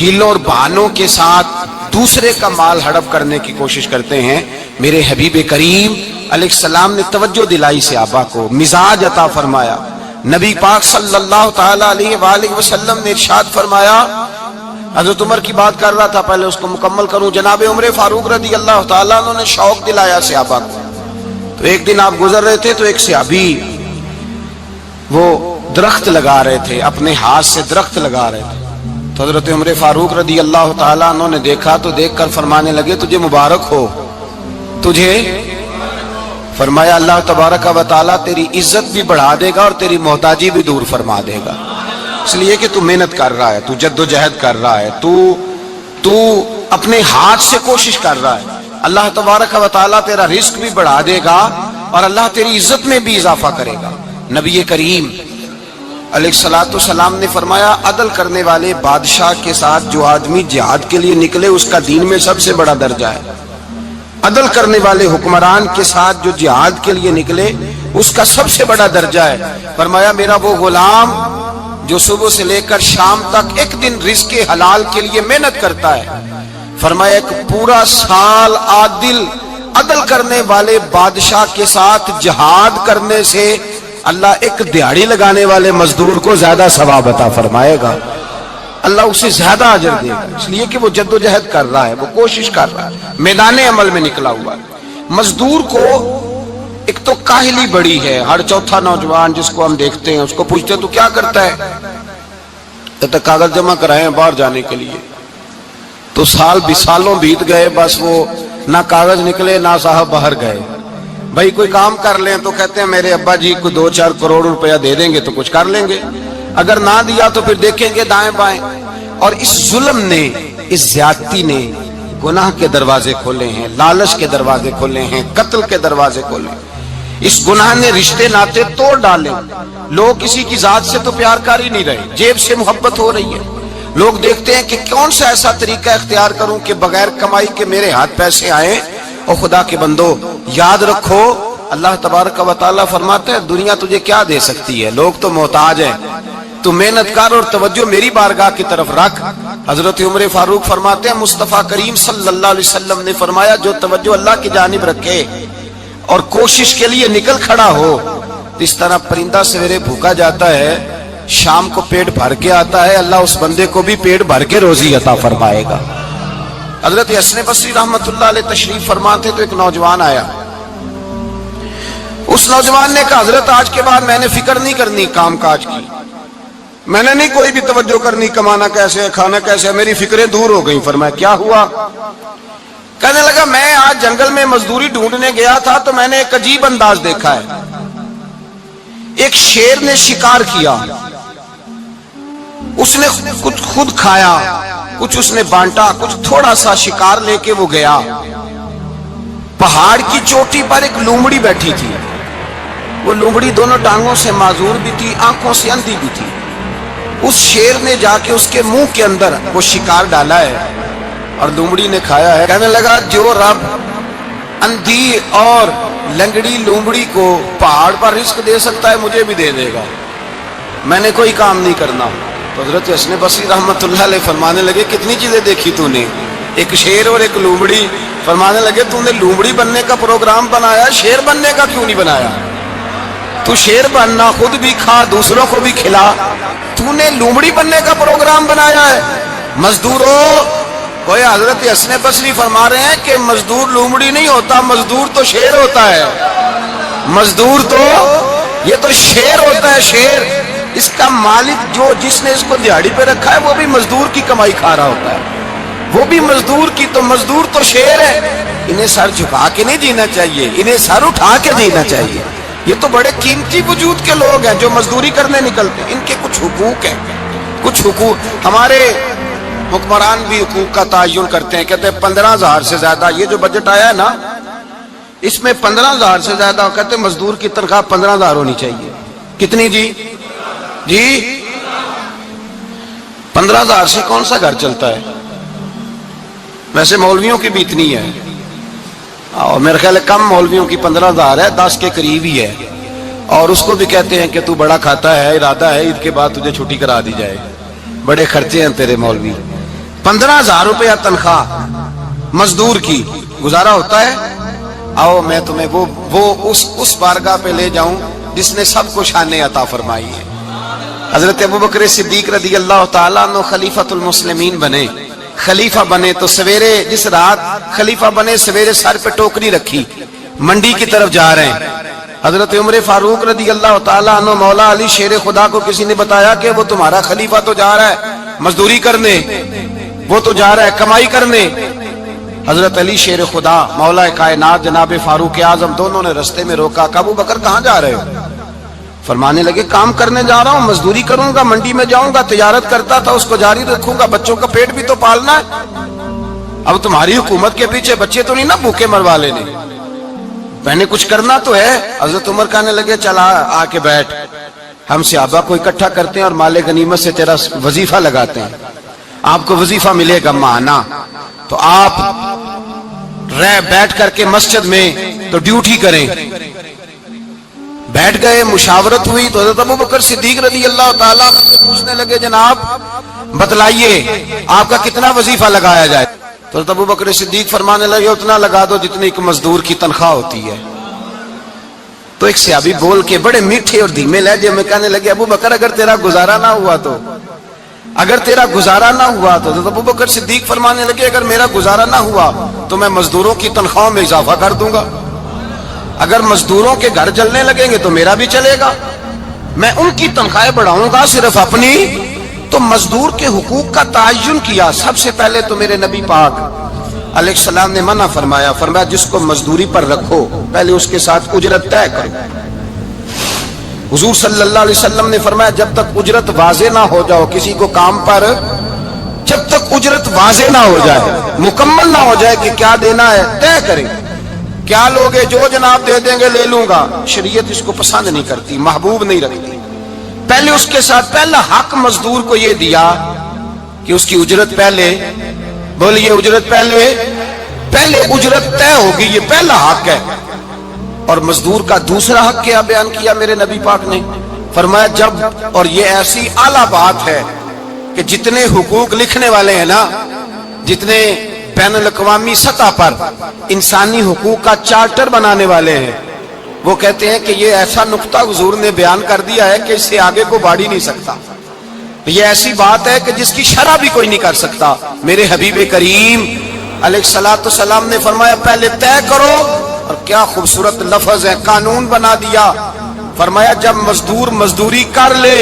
ہیلوں اور بہانوں کے ساتھ دوسرے کا مال ہڑپ کرنے کی کوشش کرتے ہیں۔ میرے حبیب کریم علیہ السلام نے توجہ دلائی صحابہ کو، مزاج عطا فرمایا۔ نبی پاک صلی اللہ تعالی علیہ وآلہ وسلم نے ارشاد فرمایا، حضرت عمر کی بات کر رہا تھا، پہلے اس کو مکمل کروں۔ جناب عمر فاروق رضی اللہ تعالیٰ عنہ نے شوق دلایا صحابہ کو۔ تو ایک دن آپ گزر رہے تھے تو ایک صحابی وہ درخت لگا رہے تھے، اپنے ہاتھ سے درخت لگا رہے تھے۔ تو حضرت عمر فاروق رضی اللہ تعالیٰ عنہ نے دیکھا تو دیکھ کر فرمانے لگے تجھے مبارک ہو، تجھے فرمایا اللہ تبارک و تعالیٰ تیری عزت بھی بڑھا دے گا اور تیری محتاجی بھی دور فرما دے گا، اس لیے کہ تو محنت کر رہا ہے، تو جد و جہد کر رہا ہے، تو اپنے ہاتھ سے کوشش کر رہا ہے، اللہ تبارک و تعالیٰ تیرا رزق بھی بڑھا دے گا اور اللہ تیری عزت میں بھی اضافہ کرے گا۔ نبی کریم علیہ الصلوۃ والسلام نے فرمایا عدل کرنے والے بادشاہ کے ساتھ جو آدمی جہاد کے لیے نکلے اس کا دین میں سب سے بڑا درجہ ہے، عدل کرنے والے حکمران کے ساتھ جو جہاد کے لیے نکلے اس کا سب سے بڑا درجہ ہے۔ فرمایا میرا وہ غلام جو صبح سے لے کر شام تک ایک دن رزق حلال کے لیے محنت کرتا ہے، فرمایا ایک پورا سال عدل کرنے والے بادشاہ کے ساتھ جہاد کرنے سے اللہ ایک دیہڑی لگانے والے مزدور کو زیادہ ثواب عطا فرمائے گا، اللہ اسے زیادہ اجر دے گا، اس لیے کہ وہ جد و جہد کر رہا ہے، وہ کوشش کر رہا ہے، میدان عمل میں نکلا ہوا ہے۔ مزدور کو ایک تو کاہلی بڑی ہے، ہر چوتھا نوجوان جس کو ہم دیکھتے ہیں اس کو پوچھتے ہیں تو کیا کرتا ہے، تو کاغذ جمع کرائے باہر جانے کے لیے، تو سالوں بیت گئے، بس وہ نہ کاغذ نکلے نہ صاحب باہر گئے۔ بھائی کوئی کام کر لیں تو کہتے ہیں میرے ابا جی کو 2-4 کروڑ روپیہ دے دیں گے تو کچھ کر لیں گے، اگر نہ دیا تو پھر دیکھیں گے دائیں بائیں۔ اور اس ظلم نے، اس زیادتی نے گناہ کے دروازے کھولے ہیں، لالچ کے دروازے کھولے ہیں، قتل کے دروازے کھولے ہیں۔ اس گناہ نے رشتے ناتے توڑ ڈالے، لوگ کسی کی ذات سے تو پیار کر ہی نہیں رہے، جیب سے محبت ہو رہی ہے۔ لوگ دیکھتے ہیں کہ کون سا ایسا طریقہ اختیار کروں کہ بغیر کمائی کے میرے ہاتھ پیسے آئیں۔ اور خدا کے بندو یاد رکھو، اللہ تبارک و تعالیٰ فرماتا ہے دنیا تجھے کیا دے سکتی ہے، لوگ تو محتاج ہیں، تو محنت کر اور توجہ میری بارگاہ کی طرف رکھ۔ حضرت عمر فاروق فرماتے ہیں مصطفیٰ کریم صلی اللہ علیہ وسلم نے فرمایا جو توجہ اللہ کی جانب رکھے اور کوشش کے لیے نکل کھڑا ہو، اس طرح پرندہ سویرے بھوکا جاتا ہے، شام کو پیٹ بھر کے آتا ہے، اللہ اس بندے کو بھی پیٹ بھر کے روزی عطا فرمائے گا۔ حضرت حسن بصری رحمت اللہ علیہ تشریف فرماتے تو ایک نوجوان آیا، اس نوجوان نے کہا حضرت آج کے بعد میں نے فکر نہیں کرنی کام کاج کی، میں نے نہیں کوئی بھی توجہ کرنی کمانا کیسے ہے کھانا کیسے ہے، میری فکریں دور ہو گئیں۔ فرمایا کیا ہوا؟ کہنے لگا میں آج جنگل میں مزدوری ڈھونڈنے گیا تھا تو میں نے ایک عجیب انداز دیکھا ہے، ایک شیر نے شکار کیا، اس نے کچھ خود کھایا، کچھ اس نے بانٹا، کچھ تھوڑا سا شکار لے کے وہ گیا، پہاڑ کی چوٹی پر ایک لومڑی بیٹھی تھی، وہ لومڑی دونوں ٹانگوں سے معذور بھی تھی، آنکھوں سے اندھی بھی تھی، اس شیر نے جا کے اس کے منہ کے اندر وہ شکار ڈالا ہے اور لومڑی نے کھایا ہے۔ کہنے لگا جو رب اندھی اور لنگڑی لومڑی کو پہاڑ پر رزق دے سکتا ہے مجھے بھی دے دے گا، میں نے کوئی کام نہیں کرنا۔ تو حضرت حسن بصری رحمت اللہ علیہ فرمانے لگے کتنی چیزیں دیکھی تو نے، ایک شیر اور ایک لومڑی۔ فرمانے لگے تو نے لومڑی بننے کا پروگرام بنایا، شیر بننے کا کیوں نہیں بنایا؟ تو شیر بننا، خود بھی کھا دوسروں کو بھی کھلا، تو نے لومڑی بننے کا پروگرام بنایا ہے۔ مزدوروں کوئی حضرت حسن بصری فرما رہے ہیں کہ مزدور لومڑی نہیں ہوتا، مزدور تو شیر ہوتا ہے، مزدور تو یہ تو شیر ہوتا ہے، شیر۔ اس کا مالک جو جس نے اس کو دیہڑی پہ رکھا ہے وہ بھی مزدور کی کمائی کھا رہا ہوتا ہے، وہ بھی مزدور کی، تو مزدور تو شیر ہے۔ انہیں سر جھکا کے نہیں جینا چاہیے، انہیں سر اٹھا کے جینا چاہیے۔ یہ تو بڑے قیمتی وجود کے لوگ ہیں جو مزدوری کرنے نکلتے ہیں، ان کے کچھ حقوق ہیں، کچھ حقوق۔ ہمارے حکمران بھی حقوق کا تعین کرتے ہیں، کہتے ہیں 15,000 سے زیادہ، یہ جو بجٹ آیا ہے نا اس میں 15,000 سے زیادہ، کہتے ہیں مزدور کی تنخواہ 15,000 ہونی چاہیے۔ کتنی جی 15,000 سے کون سا گھر چلتا ہے؟ ویسے مولویوں کی بھی اتنی ہے، اور میرے خیال ہے کم مولویوں کی 15,000 ہے، 10 کے قریب ہی ہے، اور اس کو بھی کہتے ہیں کہ تو بڑا کھاتا ہے، ارادہ ہے عید کے بعد تجھے چھٹی کرا دی جائے، بڑے خرچے ہیں تیرے مولوی۔ 15,000 روپیہ تنخواہ مزدور کی، گزارا ہوتا ہے؟ آؤ میں تمہیں وہ اس بارگاہ پہ لے جاؤں جس نے سب کو شانیں عطا فرمائی ہے۔ حضرت ابوبکر صدیق رضی اللہ تعالیٰ عنہ خلیفۃ المسلمین بنے، خلیفہ بنے تو سویرے جس رات خلیفہ بنے سویرے سر پہ ٹوکری رکھی، منڈی کی طرف جا رہے ہیں۔ حضرت عمر فاروق رضی اللہ تعالیٰ عنہ مولا علی شیر خدا کو کسی نے بتایا کہ وہ تمہارا خلیفہ تو جا رہا ہے مزدوری کرنے، وہ تو جا رہا ہے کمائی کرنے۔ حضرت علی شیر خدا مولا کائنات جناب فاروق اعظم دونوں نے رستے میں روکا کہ ابو بکر کہاں جا رہے ہو؟ فرمانے لگے کام کرنے جا رہا ہوں، مزدوری کروں گا، منڈی میں جاؤں گا، تجارت کرتا تھا اس کو جاری رکھوں گا، بچوں کا پیٹ بھی تو پالنا ہے۔ اب تمہاری حکومت کے پیچھے بچے تو نہیں نا بھوکے مروا لینے، میں نے کچھ کرنا تو ہے۔ حضرت عمر کہنے لگے چلا آ کے بیٹھ، ہم صحابہ کو اکٹھا کرتے ہیں اور مال غنیمت سے تیرا وظیفہ لگاتے ہیں، آپ کو وظیفہ ملے گا ماہانہ، تو آپ بیٹھ کر کے مسجد میں تو ڈیوٹی کریں۔ بیٹھ گئے، مشاورت ہوئی تو حضرت ابوبکر صدیق رضی اللہ تعالیٰ پوچھنے لگے جناب بتلائیے آپ کا کتنا وظیفہ لگایا جائے؟ تو ابو بکر صدیق فرمانے لگے اتنا لگا دو جتنی ایک مزدور کی تنخواہ ہوتی ہے۔ تو ایک صحابی بول کے بڑے میٹھے اور دھیمے لہجے میں کہنے لگے ابو بکر اگر تیرا گزارا نہ ہوا تو ابو بکر صدیق فرمانے لگے اگر میرا گزارا نہ ہوا تو میں مزدوروں کی تنخواہوں میں اضافہ کر دوں گا، اگر مزدوروں کے گھر جلنے لگیں گے تو میرا بھی چلے گا، میں ان کی تنخواہیں بڑھاؤں گا صرف اپنی۔ تو مزدور کے حقوق کا تعین کیا۔ سب سے پہلے تو میرے نبی پاک علیہ السلام نے منع فرمایا، جس کو مزدوری پر رکھو پہلے اس کے ساتھ اجرت طے کرو۔ حضور صلی اللہ علیہ وسلم نے فرمایا جب تک اجرت واضح نہ ہو جاؤ کسی کو کام پر، جب تک اجرت واضح نہ ہو جائے، مکمل نہ ہو جائے کہ کیا دینا ہے، طے کریں۔ کیا لوگے جو جناب دے دیں گے لے لوں گا، شریعت اس کو پسند نہیں کرتی، محبوب نہیں رکھتی۔ پہلے اس کے ساتھ پہلا حق مزدور کو یہ دیا کہ اس کی اجرت پہلے، بولیے اجرت پہلے اجرت طے ہوگی، یہ پہلا حق ہے۔ اور مزدور کا دوسرا حق کیا بیان کیا میرے نبی پاک نے؟ فرمایا جب، اور یہ ایسی اعلیٰ بات ہے کہ جتنے حقوق لکھنے والے ہیں نا، جتنے بین الاقوامی سطح پر انسانی حقوق کا چارٹر بنانے والے ہیں، وہ کہتے ہیں کہ یہ ایسا نقطہ حضور نے بیان کر دیا ہے کہ اس سے آگے کو بڑھ ہی نہیں سکتا، یہ ایسی بات ہے کہ جس کی شرح بھی کوئی نہیں کر سکتا۔ میرے حبیب کریم علیہ الصلوۃ والسلام نے فرمایا پہلے طے کرو، اور کیا خوبصورت لفظ ہے، قانون بنا دیا۔ فرمایا جب مزدور مزدوری کر لے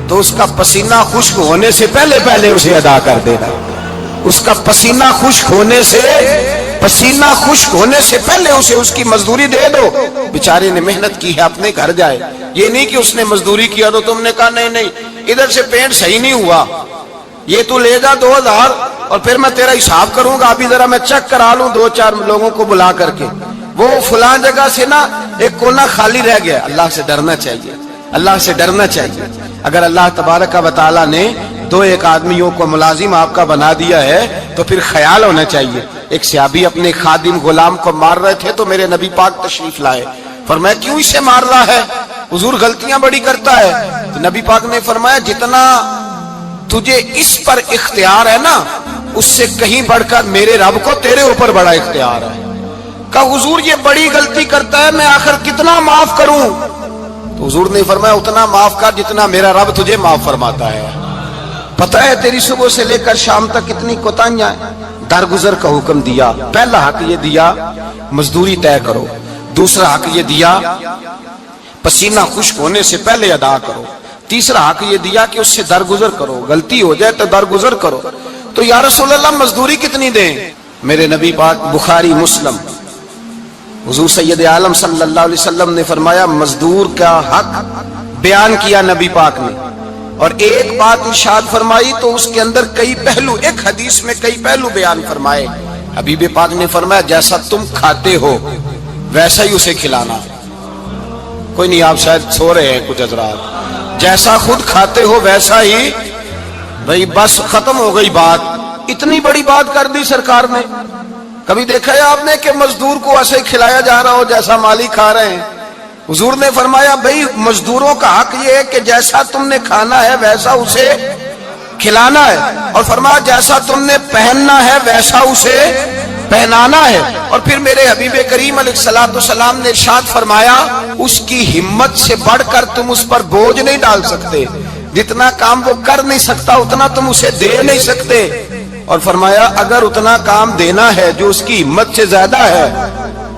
تو اس کا پسینہ خشک ہونے سے پہلے اسے ادا کر دینا، اس کا پسینہ خشک ہونے سے پہلے اسے اس کی مزدوری دے دو۔ بیچارے نے محنت کی ہے، اپنے گھر جائے، یہ نہیں کہ اس نے مزدوری کیا تو تم نے کہا نہیں ادھر سے پینٹ صحیح نہیں ہوا، یہ تو لے جا 2000 اور پھر میں تیرا حساب کروں گا، ابھی ذرا میں چیک کرا لوں 2-4 لوگوں کو بلا کر کے، وہ فلاں جگہ سے نا ایک کونا خالی رہ گیا۔ اللہ سے ڈرنا چاہیے، اللہ سے ڈرنا چاہیے۔ اگر اللہ تبارک و تعالیٰ نے 2-1 آدمیوں کو ملازم آپ کا بنا دیا ہے تو پھر خیال ہونا چاہیے۔ ایک صحابی اپنے خادم غلام کو مار رہے تھے تو میرے نبی پاک تشریف لائے، فرمایا کیوں اسے مار رہا ہے؟ حضور غلطیاں بڑی کرتا ہے۔ تو نبی پاک نے فرمایا جتنا تجھے اس پر اختیار ہے نا، اس سے کہیں بڑھ کر میرے رب کو تیرے اوپر بڑا اختیار ہے۔ کہا حضور یہ بڑی غلطی کرتا ہے، میں آخر کتنا معاف کروں؟ تو حضور نے فرمایا اتنا معاف کر جتنا میرا رب تجھے معاف فرماتا ہے۔ پتہ ہے تیری صبح سے لے کر شام تک کتنی کوتاہیاں ہیں، درگزر کا حکم دیا۔ پہلا حق یہ دیا مزدوری طے کرو، دوسرا حق یہ دیا پسینہ خشک ہونے سے پہلے ادا کرو، تیسرا حق یہ دیا کہ اس سے درگزر کرو، غلطی ہو جائے تو درگزر کرو۔ تو یا رسول اللہ مزدوری کتنی دیں؟ میرے نبی پاک بخاری مسلم حضور سید عالم صلی اللہ علیہ وسلم نے فرمایا مزدور کا حق بیان کیا نبی پاک نے، اور ایک بات ارشاد فرمائی تو اس کے اندر کئی پہلو، ایک حدیث میں کئی پہلو بیان فرمائے۔ حبیب پاک نے فرمایا جیسا تم کھاتے ہو ویسا ہی اسے کھلانا۔ کوئی نہیں، آپ شاید سو رہے ہیں کچھ حضرات، جیسا خود کھاتے ہو ویسا ہی، بھئی بس ختم ہو گئی بات۔ اتنی بڑی بات کر دی سرکار نے۔ کبھی دیکھا ہے آپ نے کہ مزدور کو ایسے ہی کھلایا جا رہا ہو جیسا مالک کھا رہے ہیں؟ حضور نے فرمایا بھئی مزدوروں کا حق یہ ہے کہ جیسا تم نے کھانا ہے ویسا اسے کھلانا ہے، اور فرمایا جیسا تم نے پہننا ہے ویسا اسے پہنانا ہے۔ اور پھر میرے حبیب کریم علیہ الصلوۃ والسلام نے ارشاد فرمایا اس کی ہمت سے بڑھ کر تم اس پر بوجھ نہیں ڈال سکتے، جتنا کام وہ کر نہیں سکتا اتنا تم اسے دے نہیں سکتے۔ اور فرمایا اگر اتنا کام دینا ہے جو اس کی ہمت سے زیادہ ہے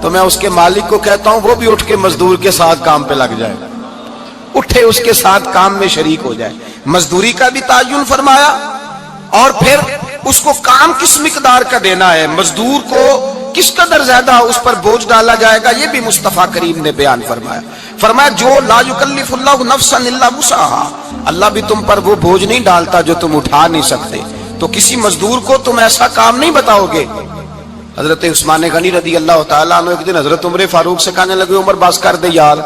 تو میں اس کے مالک کو کہتا ہوں وہ بھی اٹھ کے مزدور کے ساتھ کام پہ لگ جائے، اٹھے اس کے ساتھ کام میں شریک ہو جائے۔ مزدوری کا بھی تعین فرمایا، اور پھر اس کو کام کس مقدار کا دینا ہے، مزدور کو کس قدر زیادہ اس پر بوجھ ڈالا جائے گا، یہ بھی مصطفیٰ کریم نے بیان فرمایا۔ فرمایا جو لا یکلف اللہ نفسا الا وسعها، اللہ بھی تم پر وہ بوجھ نہیں ڈالتا جو تم اٹھا نہیں سکتے، تو کسی مزدور کو تم ایسا کام نہیں بتاؤ گے۔ حضرت عثمان غنی رضی اللہ تعالیٰ عنہ ایک دن حضرت عمر فاروق سے کہنے لگے عمر بس کر دے یار،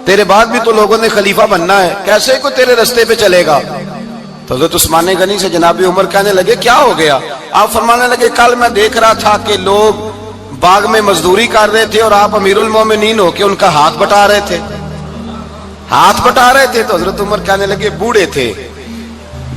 تیرے بعد بھی تو لوگوں نے خلیفہ بننا ہے، کیسے کو تیرے رستے پہ چلے گا؟ تو حضرت عثمان غنی سے جناب عمر کہنے لگے کیا ہو گیا؟ آپ فرمانے لگے کل میں دیکھ رہا تھا کہ لوگ باغ میں مزدوری کر رہے تھے اور آپ امیر المومنین ہو کے ان کا ہاتھ بٹا رہے تھے، تو حضرت عمر کہنے لگے بوڑھے تھے،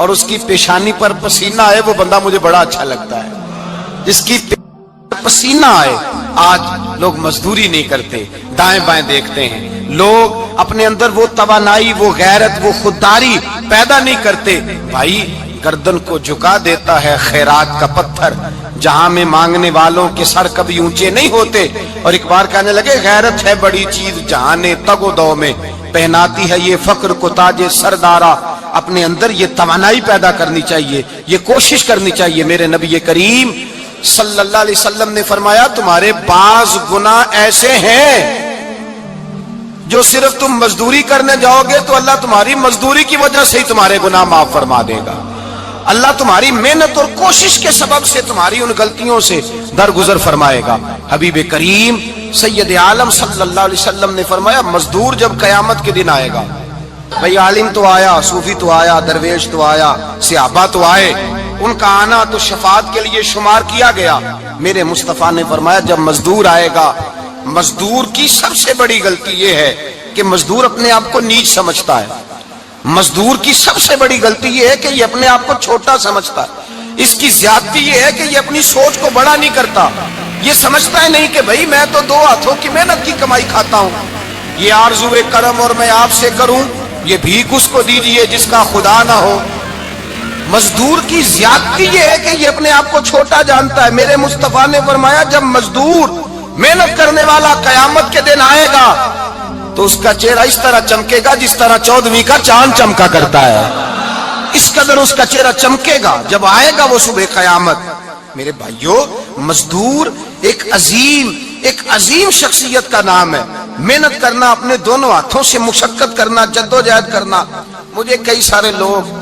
اور اس کی پیشانی پر پسینہ آئے وہ بندہ مجھے بڑا اچھا لگتا ہے. جس کی پسینہ آئے. آج لوگ مزدوری نہیں کرتے, دائیں بائیں دیکھتے ہیں. لوگ اپنے اندر وہ توانائی, وہ غیرت, وہ خودداری پیدا نہیں کرتے. بھائی گردن کو جھکا دیتا ہے خیرات کا پتھر, جہاں میں مانگنے والوں کے سر کبھی اونچے نہیں ہوتے. اور ایک بار کہنے لگے غیرت ہے بڑی چیز جہان تگ و دو میں, پہناتی ہے یہ فقر کو تاج سردارا. اپنے اندر یہ توانائی پیدا کرنی چاہیے, یہ کوشش کرنی چاہیے. میرے نبی کریم صلی اللہ علیہ وسلم نے فرمایا تمہارے بعض گناہ ایسے ہیں جو صرف تم مزدوری کرنے جاؤ گے تو اللہ تمہاری مزدوری کی وجہ سے ہی تمہارے گناہ معاف فرما دے گا. اللہ تمہاری محنت اور کوشش کے سبب سے تمہاری ان غلطیوں سے درگزر فرمائے گا. حبیب کریم سید عالم صلی اللہ علیہ وسلم نے فرمایا مزدور جب قیامت کے دن آئے گا, بھئی عالم تو آیا, صوفی تو آیا, درویش تو آیا, صحابہ تو آئے, ان کا آنا تو شفاعت کے لیے شمار کیا گیا. میرے مصطفیٰ نے فرمایا جب مزدور آئے گا, مزدور کی سب سے بڑی غلطی یہ ہے کہ مزدور اپنے آپ کو نیچ سمجھتا ہے. مزدور کی سب سے بڑی غلطی یہ ہے کہ یہ اپنے آپ کو چھوٹا سمجھتا ہے. اس کی زیادتی یہ ہے کہ یہ اپنی سوچ کو بڑا نہیں کرتا. یہ سمجھتا ہے نہیں کہ بھئی میں تو دو ہاتھوں کی محنت کی کمائی کھاتا ہوں, یہ آرزو کرم اور میں آپ سے کروں, یہ بھیک اس کو دیجئے جس کا خدا نہ ہو. مزدور کی زیادتی یہ ہے کہ یہ اپنے آپ کو چھوٹا جانتا ہے. میرے مصطفیٰ نے فرمایا جب مزدور محنت کرنے والا قیامت کے دن آئے گا تو اس کا چہرہ اس طرح چمکے گا جس طرح 14ویں کا چاند چمکا کرتا ہے. اس قدر اس کا چہرہ چمکے گا جب آئے گا وہ صبح قیامت. میرے بھائیوں مزدور ایک عظیم شخصیت کا نام ہے. محنت کرنا, اپنے دونوں ہاتھوں سے مشقت کرنا, جدوجہد کرنا. مجھے کئی سارے لوگ,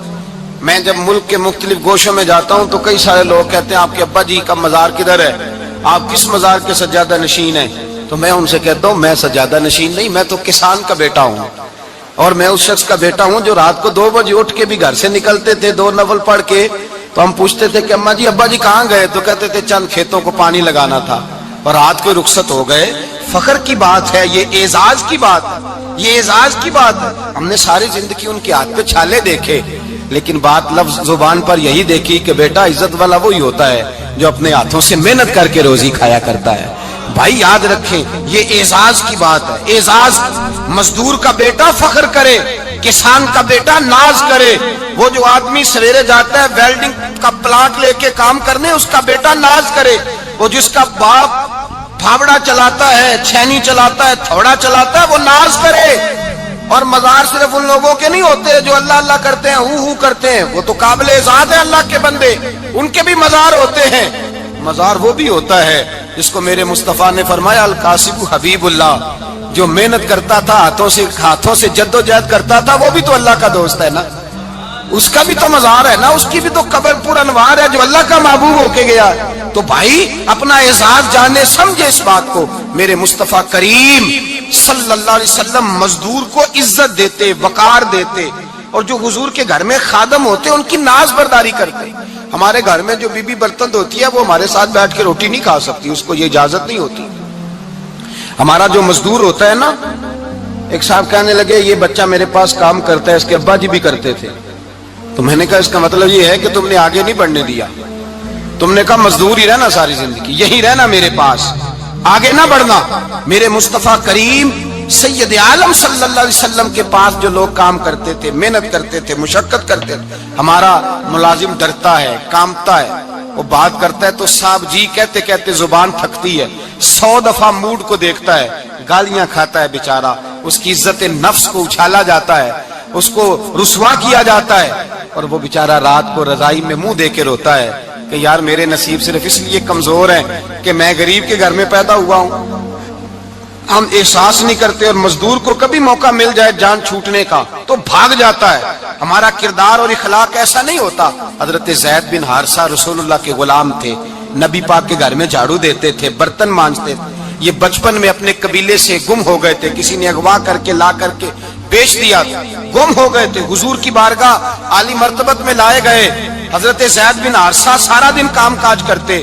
میں جب ملک کے مختلف گوشوں میں جاتا ہوں تو کئی سارے لوگ کہتے ہیں آپ کے ابا جی کا مزار کدھر ہے, آپ کس مزار کے سجادہ نشین ہیں؟ تو میں ان سے کہتا ہوں میں سجادہ نشین نہیں, میں تو کسان کا بیٹا ہوں. اور میں اس شخص کا بیٹا ہوں جو رات کو 2 بجے اٹھ کے بھی گھر سے نکلتے تھے 2 نفل پڑھ کے. تو ہم پوچھتے تھے کہ اماں جی ابا جی کہاں گئے, تو کہتے تھے چند کھیتوں کو پانی لگانا تھا اور رات کو رخصت ہو گئے. فخر کی بات ہے, یہ اعزاز کی بات, یہ اعزاز کی بات ہے. ہم نے ساری زندگی ان کے ہاتھ پہ چھالے دیکھے لیکن بات لفظ زبان پر یہی دیکھی کہ بیٹا عزت والا وہی ہوتا ہے جو اپنے ہاتھوں سے محنت کر کے روزی کھایا کرتا ہے. بھائی یاد رکھیں یہ اعزاز کی بات ہے. اعزاز, مزدور کا بیٹا فخر کرے, کسان کا بیٹا ناز کرے. وہ جو آدمی سویرے جاتا ہے ویلڈنگ کا پلانٹ لے کے کام کرنے, اس کا بیٹا ناز کرے. وہ جس کا باپ پھاوڑا چلاتا ہے, چھینی چلاتا ہے, تھوڑا چلاتا ہے, وہ ناز کرے. اور مزار صرف ان لوگوں کے نہیں ہوتے جو اللہ اللہ کرتے ہیں, ہو کرتے ہیں, وہ تو قابل اعزاز ہے اللہ کے بندے, ان کے بھی مزار ہوتے ہیں. مزار وہ بھی ہوتا ہے جس کو میرے مصطفیٰ نے فرمایا القاسب حبیب اللہ, جو محنت کرتا تھا ہاتھوں سے جدوجہد کرتا تھا, وہ بھی تو اللہ کا دوست ہے نا, اس کا بھی تو مزار ہے نا, اس کی بھی تو قبر پر انوار ہے جو اللہ کا محبوب ہو کے گیا. تو بھائی اپنا اعزاز جانے سمجھے اس بات کو. میرے مصطفیٰ کریم صلی اللہ علیہ وسلم مزدور کو عزت دیتے, وقار دیتے, اور جو حضور کے گھر میں خادم ہوتے ان کی ناز برداری کرتے. ہمارے گھر میں جو بی بی برتن دھوتی ہے وہ ہمارے ساتھ بیٹھ کے روٹی نہیں کھا سکتی, اس کو یہ اجازت نہیں ہوتی. ہمارا جو مزدور ہوتا ہے نا, ایک صاحب کہنے لگے یہ بچہ میرے پاس کام کرتا ہے, اس کے ابا جی بھی کرتے تھے. تو میں نے کہا اس کا مطلب یہ ہے کہ تم نے آگے نہیں بڑھنے دیا, تم نے کہا مزدور ہی رہنا ساری زندگی, یہی رہنا میرے پاس, آگے نہ بڑھنا. میرے مصطفیٰ کریم سید عالم صلی اللہ علیہ وسلم کے پاس جو لوگ کام کرتے تھے, محنت کرتے تھے, مشقت کرتے تھے. ہمارا ملازم ڈرتا ہے, کامتا ہے, وہ بات کرتا ہے تو صاحب جی کہتے کہتے زبان تھکتی ہے, 100 دفعہ موڈ کو دیکھتا ہے, گالیاں کھاتا ہے بیچارہ, اس کی عزت نفس کو اچھالا جاتا ہے, اس کو رسوا کیا جاتا ہے, اور وہ بیچارہ رات کو رضائی میں منہ دے کے روتا ہے کہ یار میرے نصیب صرف اس لیے کمزور ہیں کہ میں غریب کے گھر میں پیدا ہوا ہوں. ہم احساس نہیں کرتے, اور مزدور کو کبھی موقع مل جائے جان چھوٹنے کا تو بھاگ جاتا ہے. ہمارا کردار اور اخلاق ایسا نہیں ہوتا. حضرت زید بن حارثہ رسول اللہ کے غلام تھے, نبی پاک کے گھر میں جھاڑو دیتے تھے, برتن مانجتے تھے. یہ بچپن میں اپنے قبیلے سے گم ہو گئے تھے, کسی نے اغوا کر کے لا کر کے بیچ دیا, گم ہو گئے تھے. حضور کی بارگاہ عالی مرتبت میں لائے گئے. حضرت زید بن حارثہ سارا دن کام کاج کرتے,